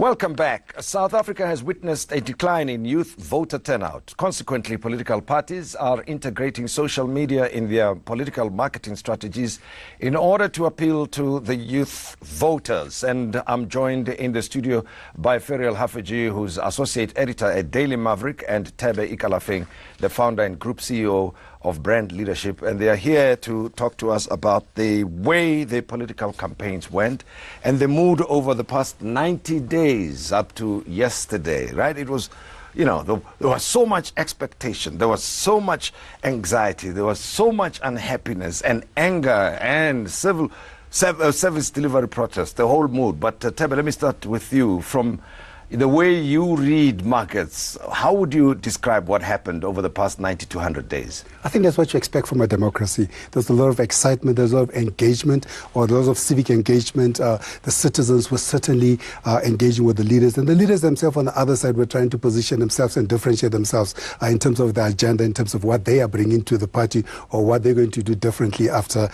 Welcome back. South Africa has witnessed a decline in youth voter turnout. Consequently, political parties are integrating social media in their political marketing strategies in order to appeal to the youth voters. And I'm joined in the studio by Thebe Ikalafeng, who's Associate Editor at Daily Maverick, and Thebe Ikalafeng, the founder and Group CEO of Brand Leadership, and they are here to talk to us about the way the political campaigns went and the mood over the past 90 days up to yesterday, right? It was, you know, there was so much expectation, there was so much anxiety, there was so much unhappiness and anger and service delivery protest, the whole mood. But Thebe, let me start with you. From the way you read markets, how would you describe what happened over the past 90 to 100 days? I think that's what you expect from a democracy. There's a lot of excitement, there's a lot of engagement, or a lot of civic engagement. The citizens were certainly engaging with the leaders, and the leaders themselves on the other side were trying to position themselves and differentiate themselves in terms of their agenda, in terms of what they are bringing to the party or what they're going to do differently after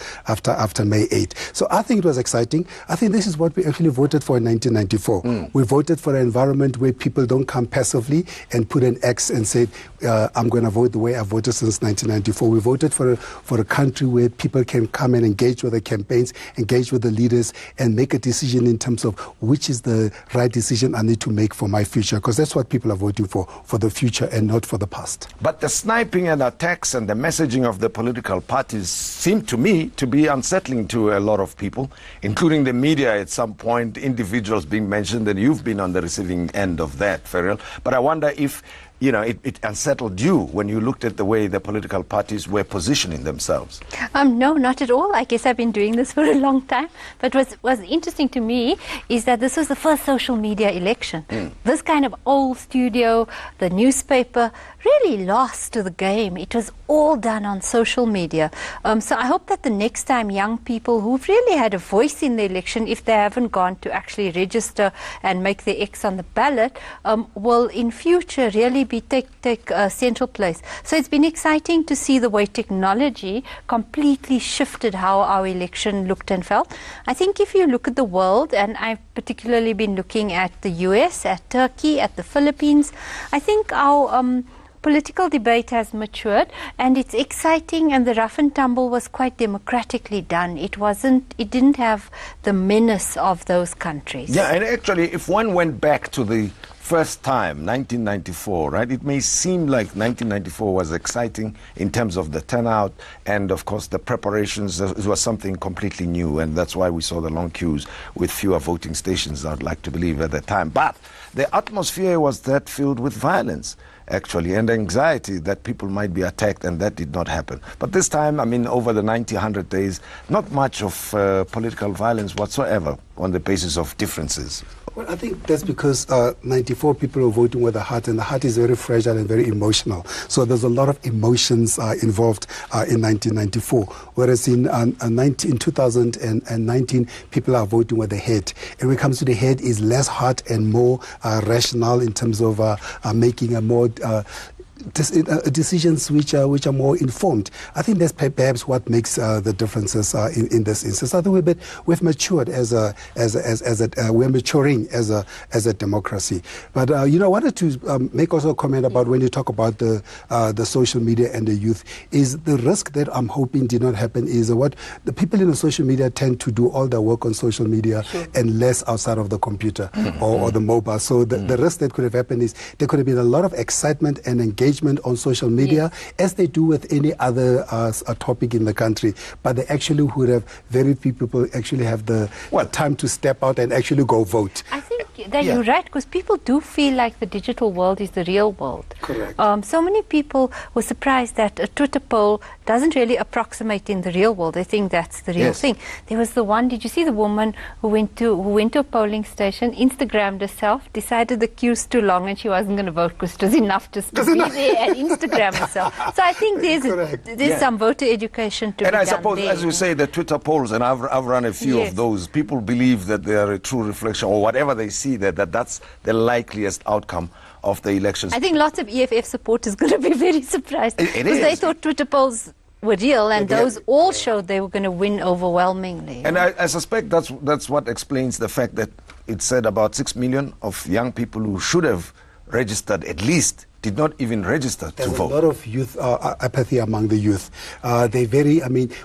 May 8. So I think it was exciting. I think this is what we actually voted for in 1994. We voted for an environment where people don't come passively and put an X and say, I'm going to vote the way I voted since 1994. We voted for a country where people can come and engage with the campaigns, engage with the leaders, and make a decision in terms of which is the right decision I need to make for my future, because that's what people are voting for the future and not for the past. But the sniping and attacks and the messaging of the political parties seem to me to be unsettling to a lot of people, including the media at some point, individuals being mentioned, and you've been on the receiving end of that, Thebe. But I wonder if, you know, it unsettled you when you looked at the way the political parties were positioning themselves. No, not at all. I guess I've been doing this for a long time. But what's interesting to me is that this was the first social media election. This kind of old studio, the newspaper, really lost to the game. It was all done on social media. So I hope that the next time young people who've really had a voice in the election, if they haven't gone to actually register and make their X on the ballot, will in future really take a central place. So it's been exciting to see the way technology completely shifted how our election looked and felt. I think if you look at the world, and I've particularly been looking at the US, at Turkey, at the Philippines, I think our political debate has matured, and it's exciting, and the rough and tumble was quite democratically done. It didn't have the menace of those countries. Yeah, and actually, if one went back to the first time, 1994, right? It may seem like 1994 was exciting in terms of the turnout and, of course, the preparations. It was something completely new, and that's why we saw the long queues with fewer voting stations, I'd like to believe, at the time. But the atmosphere was that filled with violence, actually, and anxiety that people might be attacked, and that did not happen. But this time, I mean, over the 90, 100 days, not much of political violence whatsoever on the basis of differences. Well, I think that's because 94 people are voting with the heart, and the heart is very fragile and very emotional. So there's a lot of emotions involved in 1994, whereas in 2019, people are voting with the head. And when it comes to the head, is less heart and more rational in terms of making a more decisions which are more informed. I think that's perhaps what makes the differences in this instance. I think we've matured we're maturing as a democracy. But you know, I wanted to make also a comment about when you talk about the social media and the youth, is the risk that I'm hoping did not happen is what the people in the social media tend to do all their work on social media and less outside of the computer or the mobile. So the risk that could have happened is there could have been a lot of excitement and engagement on social media, as they do with any other topic in the country, but they actually would have very few people actually have the time to step out and actually go vote. I think that you're right, because people do feel like the digital world is the real world. Correct. So many people were surprised that a Twitter poll doesn't really approximate in the real world. They think that's the real thing. There was the one, did you see the woman who went to a polling station, Instagrammed herself, decided the queue's too long and she wasn't going to vote because it was enough just to be there and Instagram herself. So I think there's some voter education to be done. And I suppose, there, as you say, the Twitter polls, and I've run a few of those, people believe that they are a true reflection, or whatever they see, that's the likeliest outcome of the elections. I think lots of EFF supporters are going to be very surprised. It because is. they thought Twitter polls were real, and those all showed they were going to win overwhelmingly. And I suspect that's what explains the fact that it said about 6 million of young people who should have registered at least did not even register to vote. There's a lot of youth apathy among the youth.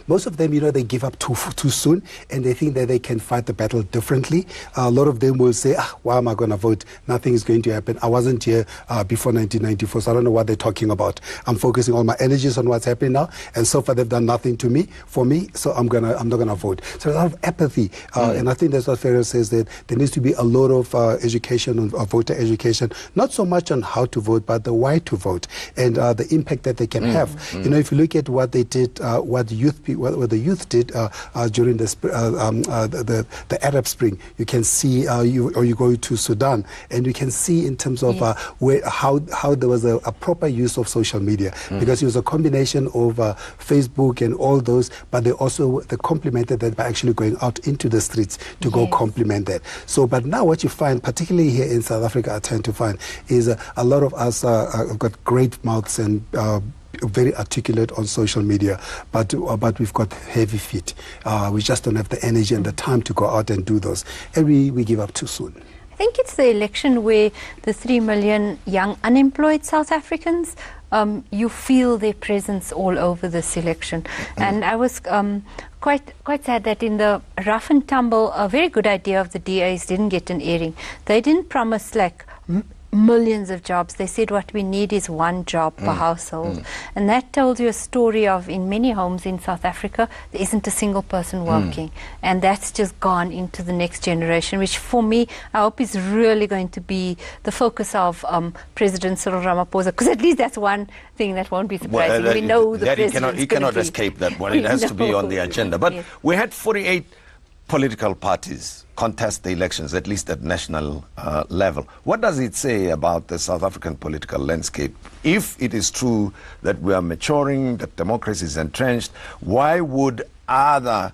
Most of them, they give up too soon, and they think that they can fight the battle differently. A lot of them will say, why am I going to vote? Nothing is going to happen. I wasn't here before 1994, so I don't know what they're talking about. I'm focusing all my energies on what's happening now, and so far they've done nothing for me, so I'm not gonna vote. So there's a lot of apathy, and I think that's what Pharaoh says, that there needs to be a lot of education on voter education, not so much on how to vote, but the why to vote and the impact that they can have. If you look at what they did, what the youth did during the Arab Spring, you can see, you go to Sudan, and you can see in terms of how there was a proper use of social media, because it was a combination of Facebook and all those, but they complemented that by actually going out into the streets to go complement that. So, but now what you find, particularly here in South Africa, I tend to find is a lot of us have got great mouths and very articulate on social media, but we've got heavy feet. We just don't have the energy and the time to go out and do those, and we give up too soon. I think it's the election where the 3 million young unemployed South Africans, you feel their presence all over this election. And I was quite sad that in the rough and tumble, a very good idea of the DAs didn't get an airing. They didn't promise millions of jobs. They said what we need is 1 job per household. And that told you a story of, in many homes in South Africa, there isn't a single person working. And that's just gone into the next generation, which for me, I hope is really going to be the focus of President Cyril Ramaphosa, because at least that's one thing that won't be surprising. We know the president. He cannot escape that one. It has to be on the agenda. But we had 48 political parties contest the elections, at least at national level. What does it say about the South African political landscape? If it is true that we are maturing, that democracy is entrenched, why would other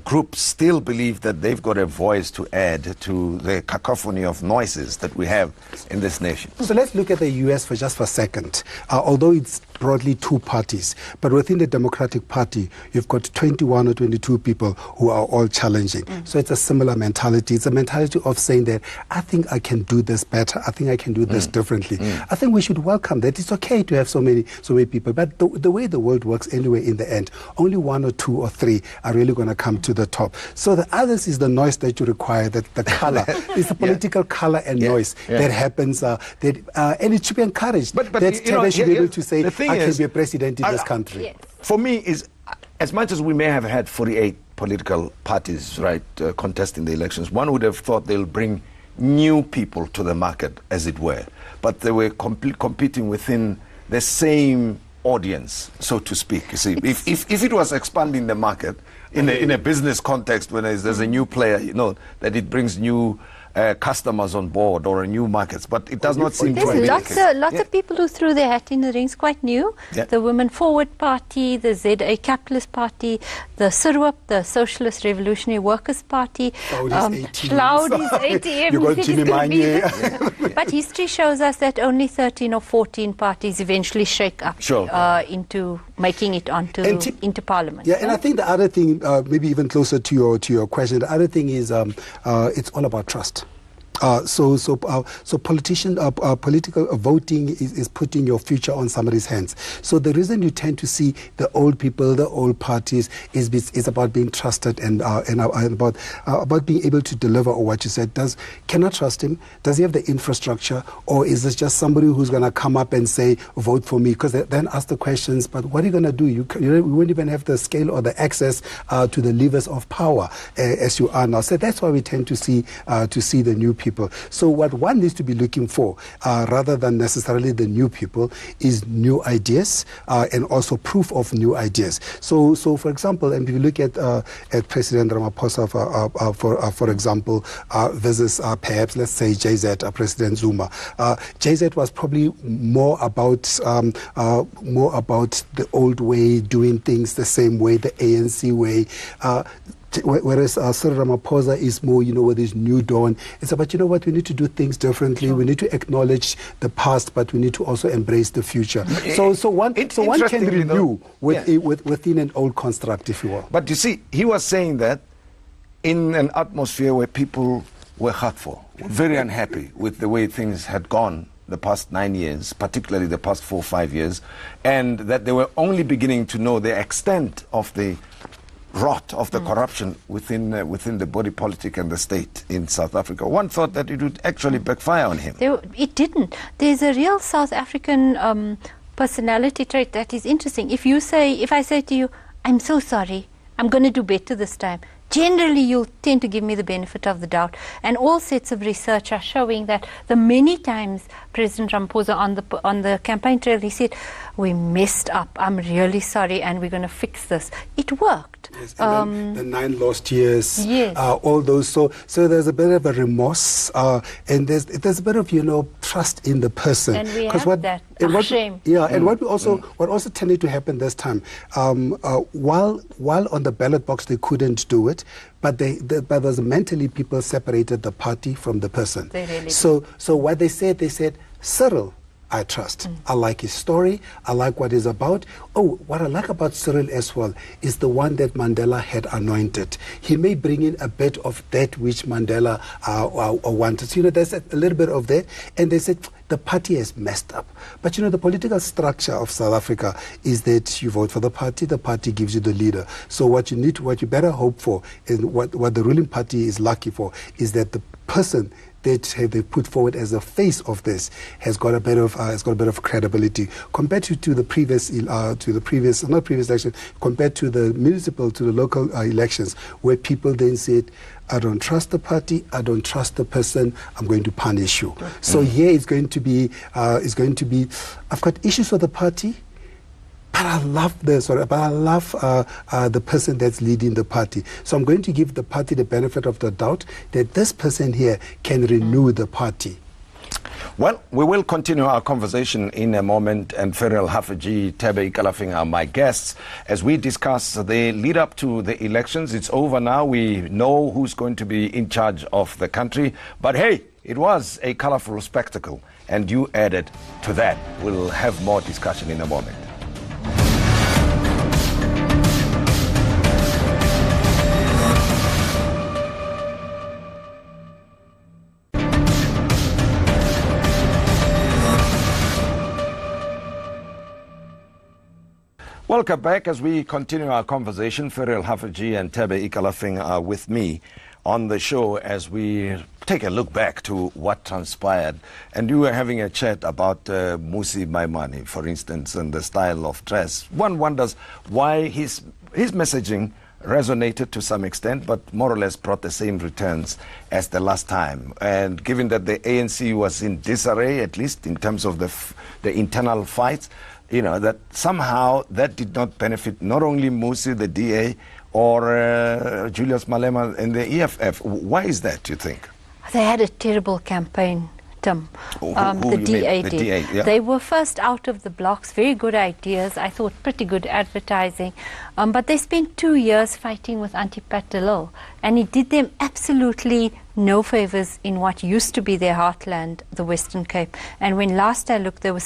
groups still believe that they've got a voice to add to the cacophony of noises that we have in this nation? So let's look at the US for a second. Although it's broadly 2 parties, but within the Democratic Party, you've got 21 or 22 people who are all challenging. So it's a similar mentality. It's a mentality of saying that I think I can do this better. I think I can do this differently. I think we should welcome that. It's okay to have so many people, but the way the world works anyway, in the end, only 1 or 2 or 3 are really going to come to the top. So the others is the noise that you require, that the color. It's the political color and noise that happens, and it should be encouraged. But that Thebe should be able to say, I can be a president in this country. For me, is as much as we may have had 48 political parties contesting the elections, one would have thought they'll bring new people to the market, as it were. But they were competing within the same audience, so to speak. You see, if it was expanding the market in a business context, when there's a new player, that it brings new customers on board or new markets, but it does not seem to be the case. Lots of people who threw their hat in the rings, quite new. The Women Forward Party, the ZA Capitalist Party, the SIRWIP, the Socialist Revolutionary Workers Party, Cloudy's ATM. You got Jimmy Manye. But history shows us that only 13 or 14 parties eventually shake up into making it into Parliament. And I think the other thing, maybe even closer to your question, the other thing is it's all about trust. So political voting is putting your future on somebody's hands. So the reason you tend to see the old people, the old parties, is about being trusted and about being able to deliver on what you said. Can I trust him? Does he have the infrastructure, or is this just somebody who's going to come up and say, vote for me? Because then ask the questions, but what are you going to do? You won't even have the scale or the access to the levers of power as you are now. So that's why we tend to see the new people. So what one needs to be looking for, rather than necessarily the new people, is new ideas and also proof of new ideas. So for example, and if you look at President Ramaphosa, for example, versus perhaps, let's say, JZ, President Zuma. JZ was probably more about the old way, doing things the same way, the ANC way. Whereas Cyril Ramaphosa is more, with this new dawn. It's about, we need to do things differently. We need to acknowledge the past, but we need to also embrace the future. So one can renew within an old construct, if you will. But you see, he was saying that in an atmosphere where people were hurtful, very unhappy with the way things had gone the past 9 years, particularly the past 4 or 5 years, and that they were only beginning to know the extent of the rot of the corruption within the body politic and the state in South Africa. One thought that it would actually backfire on him. It didn't. There's a real South African personality trait that is interesting. If I say to you, I'm so sorry, I'm going to do better this time, generally you'll tend to give me the benefit of the doubt. And all sets of research are showing that the many times President Ramaphosa on the campaign trail, he said, we messed up, I'm really sorry, and we're going to fix this. It worked. Yes, and the 9 lost years, yes. All those. So there's a bit of a remorse, and there's a bit of trust in the person. And we have that. Shame. Yeah, and what also tended to happen this time, while on the ballot box they couldn't do it, but there's mentally people separated the party from the person. They really so what they said, Cyril, I trust. I like his story. I like what he's about. Oh, what I like about Cyril as well is the one that Mandela had anointed. He may bring in a bit of that which Mandela wanted. So, there's a little bit of that. And they said, the party has messed up. But, the political structure of South Africa is that you vote for the party gives you the leader. So what you better hope for, and what the ruling party is lucky for, is that the person that they put forward as a face of this has got a bit of credibility compared to the previous election, compared to the local elections, where people then said, I don't trust the party, I don't trust the person, I'm going to punish you. So here it's going to be I've got issues with the party, but I love the person that's leading the party. So I'm going to give the party the benefit of the doubt that this person here can renew the party. Well, we will continue our conversation in a moment, and Ferrell Haffajee, Thebe Ikalafeng are my guests as we discuss the lead up to the elections. It's over now. We know who's going to be in charge of the country. But hey, it was a colorful spectacle, and you added to that. We'll have more discussion in a moment. Welcome back as we continue our conversation. Ferrell Haffajee and Thebe Ikalafeng are with me on the show as we take a look back to what transpired. And you were having a chat about Mmusi Maimane, for instance, and the style of dress. One wonders why his messaging resonated to some extent, but more or less brought the same returns as the last time. And given that the ANC was in disarray, at least in terms of the internal fights, that somehow that did not benefit not only Mmusi, the DA, or Julius Malema and the EFF. Why is that, you think? They had a terrible campaign, Tim. The DA did. DA, yeah. They were first out of the blocks, very good ideas, I thought pretty good advertising, but they spent 2 years fighting with Antipat de Lille, and it did them absolutely no favors in what used to be their heartland, the Western Cape. And when last I looked, they were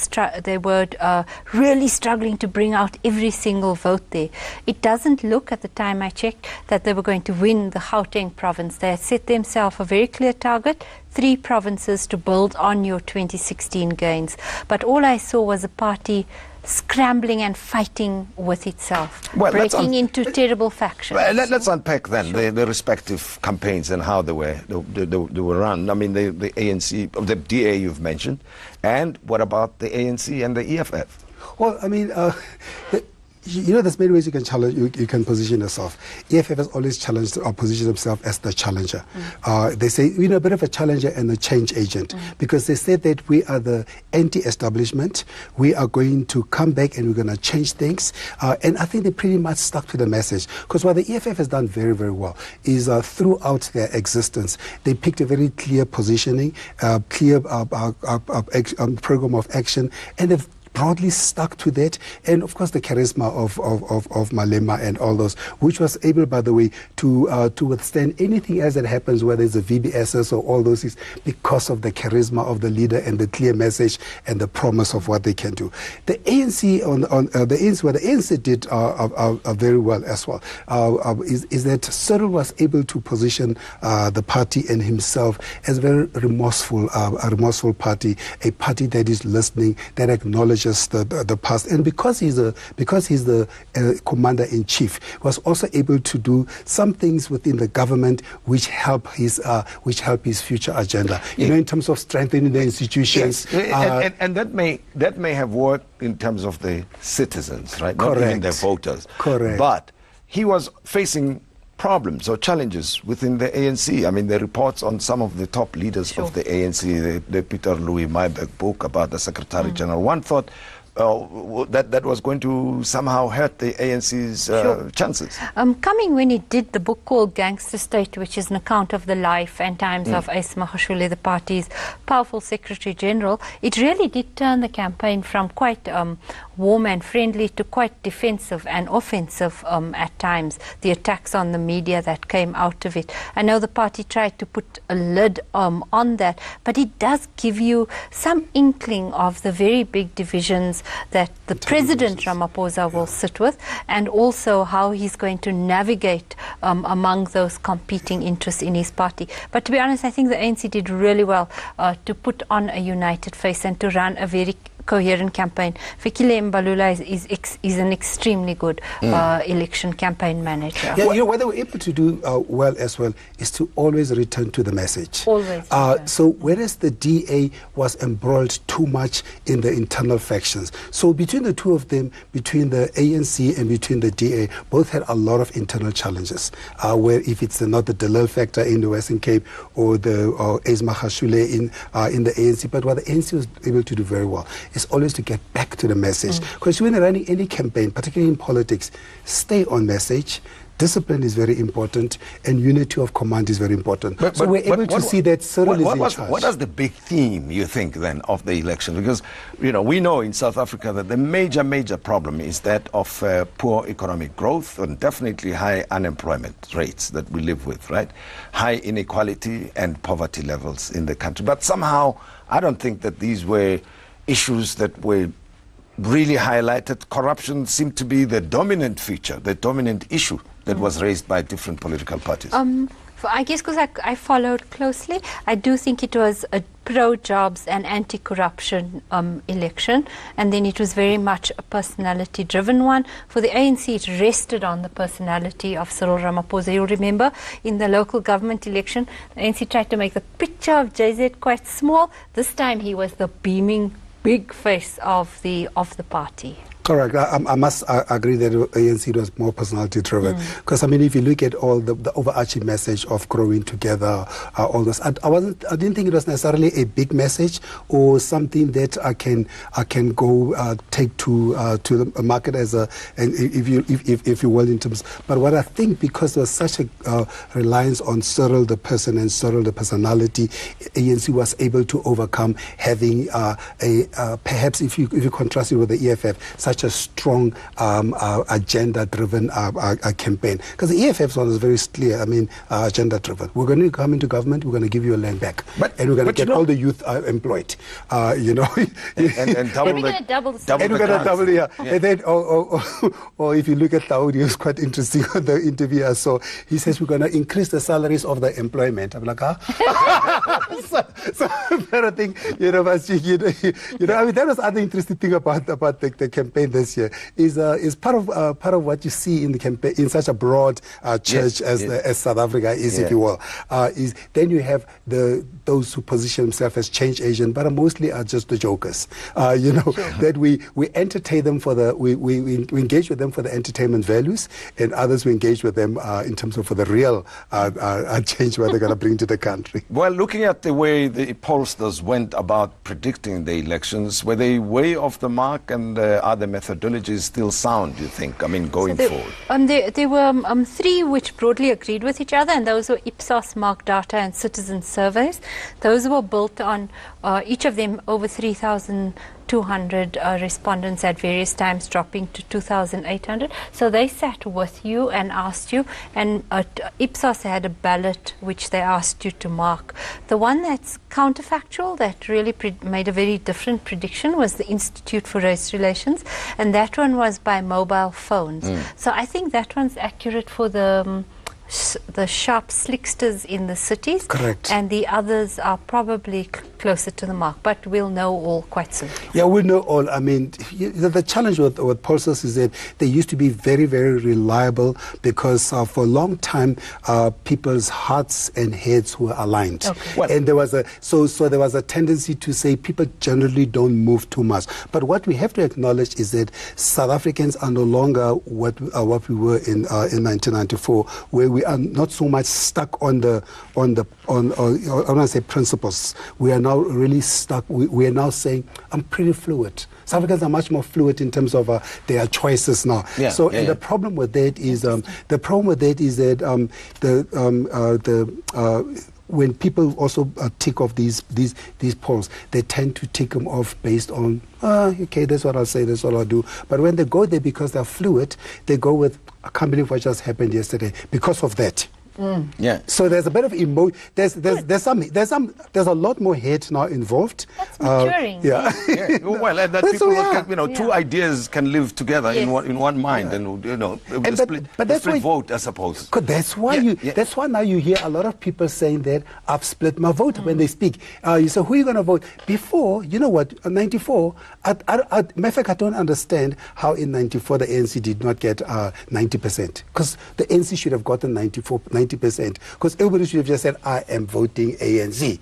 really struggling to bring out every single vote there. It doesn't look, at the time I checked, that they were going to win the Gauteng province. They had set themselves a very clear target, 3 provinces to build on your 2016 gains. But all I saw was a party scrambling and fighting with itself, breaking into terrible factions. Well, let's unpack then the respective campaigns and how they were run. I mean, the ANC, the DA you've mentioned, and what about the ANC and the EFF? Well, I mean, there's many ways you can challenge. You can position yourself. EFF has always challenged or positioned themselves as the challenger. They say a bit of a challenger and a change agent, because they said that we are the anti-establishment. We are going to come back and we're going to change things. And I think they pretty much stuck to the message, because what the EFF has done very, very well is throughout their existence, they picked a very clear positioning, clear program of action, and they've broadly stuck to that, and of course the charisma of Malema and all those, which was able, by the way, to withstand anything else that happens, whether it's a VBSS or all those things, because of the charisma of the leader and the clear message and the promise of what they can do. The ANC what the ANC did very well as well is that Cyril was able to position the party and himself as a very remorseful party, a party that is listening, that acknowledges the past, and because he's the commander-in-chief, was also able to do some things within the government which help his future agenda. You know, in terms of strengthening the institutions, and that may have worked in terms of the citizens, right? Correct. Not even the voters. Correct. But he was facing problems or challenges within the ANC. I mean, the reports on some of the top leaders of the ANC, the Peter Louis Myburgh book about the Secretary General, one thought that was going to somehow hurt the ANC's chances. Coming when he did the book called Gangster State, which is an account of the life and times of Ace Magashule, the party's powerful Secretary General, it really did turn the campaign from quite warm and friendly to quite defensive and offensive at times. The attacks on the media that came out of it. I know the party tried to put a lid on that, but it does give you some inkling of the very big divisions that the President Ramaphosa will sit with, and also how he's going to navigate among those competing interests in his party. But to be honest, I think the ANC did really well to put on a united face and to run a very coherent campaign. Fikile Mbalula is an extremely good election campaign manager. Yeah, you know, what they were able to do well as well is to always return to the message. Always. So whereas the DA was embroiled too much in the internal factions, so between the two of them, between the ANC and between the DA, both had a lot of internal challenges. Where if it's not the Delil factor in the Western Cape or Ace Magashule in the ANC, but what the ANC was able to do very well is always to get back to the message. Because when you're running any campaign, particularly in politics, stay on message. Discipline is very important, and unity of command is very important. So we're able to see that Cyril is in charge. What is the big theme, you think, then, of the election? Because, you know, we know in South Africa that the major problem is that of poor economic growth and definitely high unemployment rates that we live with, right? High inequality and poverty levels in the country. But somehow, I don't think that these were issues that were really highlighted. Corruption seemed to be the dominant feature, the dominant issue that was raised by different political parties. I guess because I followed closely, I do think it was a pro-jobs and anti-corruption election, and then it was very much a personality-driven one. For the ANC, it rested on the personality of Cyril Ramaphosa. You'll remember in the local government election, the ANC tried to make the picture of JZ quite small. This time he was the beaming big face of the party. Correct. I must agree that ANC was more personality-driven. Because, I mean, if you look at all the overarching message of growing together, all this, I didn't think it was necessarily a big message or something that I can go take to the market as a, and if you will, in terms. But what I think, because there was such a reliance on Cyril the person and Cyril the personality, ANC was able to overcome having perhaps if you contrast it with the EFF, such a strong agenda-driven campaign. Because the EFF's one is very clear, I mean, agenda-driven. We're going to come into government, we're going to give you a land back. And we're going to get all the youth employed. You know. and double we're going to double the and we're going to double, yeah. And then, or if you look at Daudi, it was quite interesting on the interview I saw. He says, we're going to increase the salaries of the employment. I'm like, huh? so I think, you know, I mean, that was other interesting thing about the campaign this year is part of what you see in the campaign in such a broad church as South Africa is, if you will. Is then you have those who position themselves as change agent, but mostly are just the jokers. You know, that we entertain them we engage with them for the entertainment values, and others we engage with them in terms of for the real change what they're going to bring to the country. Well, looking at the way the pollsters went about predicting the elections, were they way off the mark, and are the methodologies still sound, do you think, I mean, going forward? There were three which broadly agreed with each other, and those were Ipsos, Mark Data, and Citizen Surveys. Those were built on each of them over 3,000 200 respondents at various times, dropping to 2,800. So they sat with you and asked you, and Ipsos had a ballot which they asked you to mark. The one that's counterfactual, that really made a very different prediction, was the Institute for Race Relations, and that one was by mobile phones. So I think that one's accurate for the sharp slicksters in the cities. Correct. And the others are probably closer to the mark, but we'll know all quite soon. Yeah, we'll know all. I mean, the challenge with pollsters is that they used to be very, very reliable because for a long time, people's hearts and heads were aligned. Okay. Well, and there was there was a tendency to say people generally don't move too much. But what we have to acknowledge is that South Africans are no longer what we were in 1994, where we are not so much stuck on I want to say principles. We are now really stuck. We are now saying, I'm pretty fluid. South Africans are much more fluid in terms of their choices now. Yeah, The problem with that is when people also tick off these polls, they tend to tick them off based on, okay, that's what I'll say, that's what I'll do. But when they go there because they're fluid, they go with, I can't believe what just happened yesterday because of that. Yeah. So there's a bit of emotion. There's a lot more hate now involved. That's maturing. Yeah. Yeah. Well, and that That's people, so, yeah. can, two ideas can live together Yes. in one mind, and split vote, I suppose. That's why That's why now you hear a lot of people saying that I've split my vote when they speak. You say, who are you going to vote? Before, you know what? 94. Matter of fact, I don't understand how in 94 the ANC did not get 90%, because the ANC should have gotten 90%, because everybody should have just said, I am voting ANC.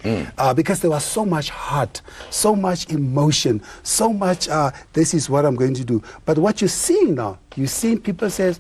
Because there was so much heart, so much emotion, so much, this is what I'm going to do. But what you're seeing now, you're seeing people say,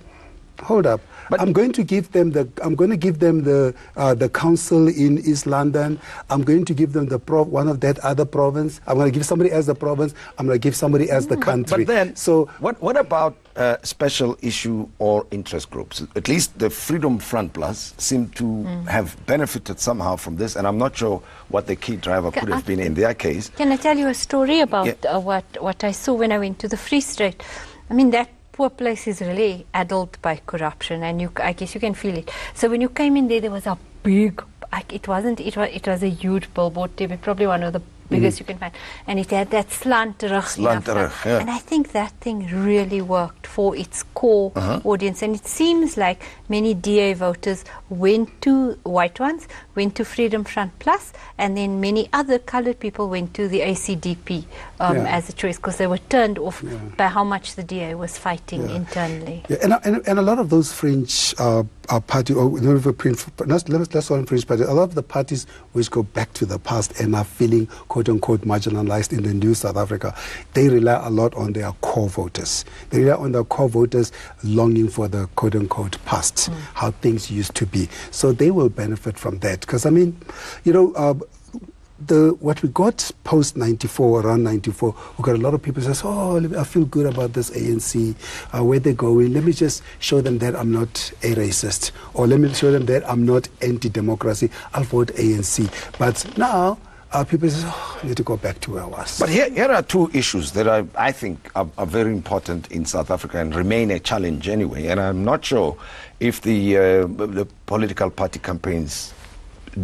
hold up, but I'm going to give them the council in East London. I'm going to give them one of that other province. I'm going to give somebody else the province. I'm going to give somebody else the country. But then, so what about special issue or interest groups? At least the Freedom Front Plus seem to have benefited somehow from this, and I'm not sure what the key driver could have been in their case. Can I tell you a story about what I saw when I went to the Free State? I mean, that poor place is really addled by corruption, and I guess you can feel it. So when you came in there was a big, it was a huge billboard, probably one of the biggest you can find, and it had that slanterig. Yeah. And I think that thing really worked for its core audience, and it seems like many DA voters went to, white ones went to Freedom Front Plus, and then many other coloured people went to the ACDP as a choice, because they were turned off by how much the DA was fighting internally. Yeah, and a lot of those fringe party, or let's not fringe party, a lot of the parties which go back to the past and are feeling quote-unquote marginalized in the new South Africa, they rely a lot on their core voters. They rely on their core voters longing for the quote-unquote past, how things used to be. So they will benefit from that. Because, I mean, what we got post 94, around 94, we got a lot of people who say, oh, I feel good about this ANC, where they're going. Let me just show them that I'm not a racist, or let me show them that I'm not anti-democracy. I'll vote ANC. But now, people say, oh, I need to go back to where I was. But here are two issues that I think are very important in South Africa and remain a challenge anyway. And I'm not sure if the political party campaigns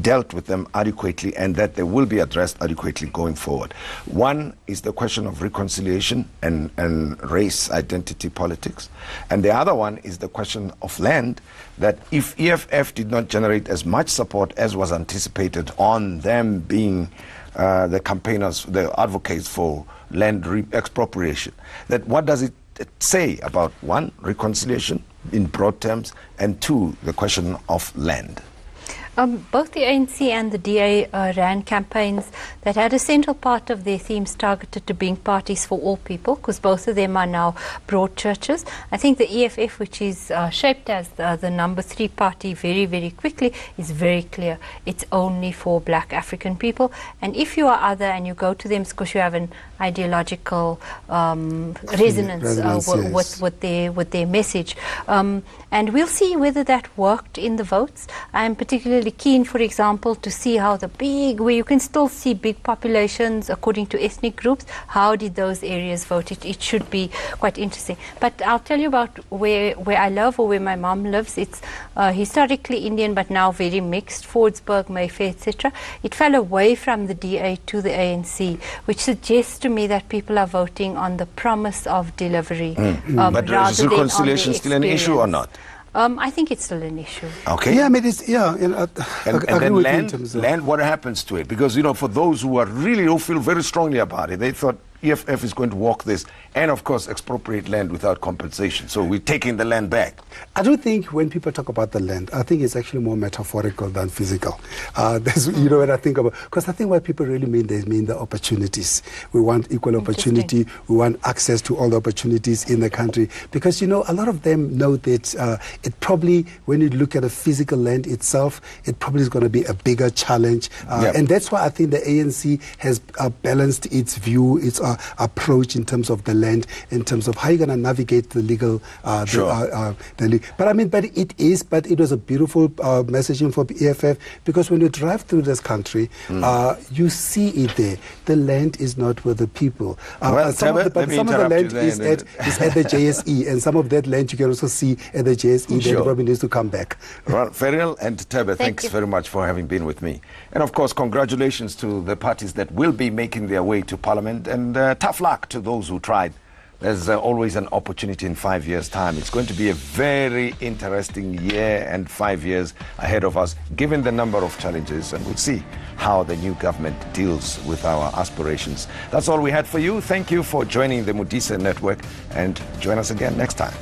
dealt with them adequately, and that they will be addressed adequately going forward. One is the question of reconciliation and race identity politics. And the other one is the question of land, that if EFF did not generate as much support as was anticipated on them being the campaigners, the advocates for land expropriation, that what does it say about, one, reconciliation in broad terms, and two, the question of land? Both the ANC and the DA ran campaigns that had a central part of their themes targeted to being parties for all people, because both of them are now broad churches. I think the EFF, which is shaped as the number 3 party very, very quickly, is very clear. It's only for black African people. And if you are other and you go to them because you have ideological resonance yes. with their message. And we'll see whether that worked in the votes. I'm particularly keen, for example, to see how where you can still see big populations according to ethnic groups, how did those areas vote? It should be quite interesting. But I'll tell you about where I live, or where my mom lives. It's historically Indian, but now very mixed, Fordsburg, Mayfair, etc. It fell away from the DA to the ANC, which suggests to me that people are voting on the promise of delivery. But is reconciliation still an issue or not? I think it's still an issue. Okay. Yeah, I mean, it's, yeah. And then land, what happens to it? Because, for those who feel very strongly about it, they thought EFF is going to walk this and, of course, expropriate land without compensation. So we're taking the land back. I do think when people talk about the land, I think it's actually more metaphorical than physical. That's, when I think about, because I think what people really mean, they mean the opportunities. We want equal opportunity. We want access to all the opportunities in the country. Because, a lot of them know that it probably, when you look at the physical land itself, it probably is going to be a bigger challenge. And that's why I think the ANC has balanced its view, its approach in terms of the land, in terms of how you're going to navigate the legal. But it was a beautiful messaging for EFF, because when you drive through this country, you see it there. The land is not with the people. Some of the land is at the JSE, and some of that land you can also see at the JSE. That probably needs to come back. Well, Ferriel and Thebe, thanks very much for having been with me. And of course, congratulations to the parties that will be making their way to Parliament, and tough luck to those who tried. There's always an opportunity in 5 years' time. It's going to be a very interesting year and 5 years ahead of us, given the number of challenges, and we'll see how the new government deals with our aspirations. That's all we had for you. Thank you for joining the Modise Network, and join us again next time.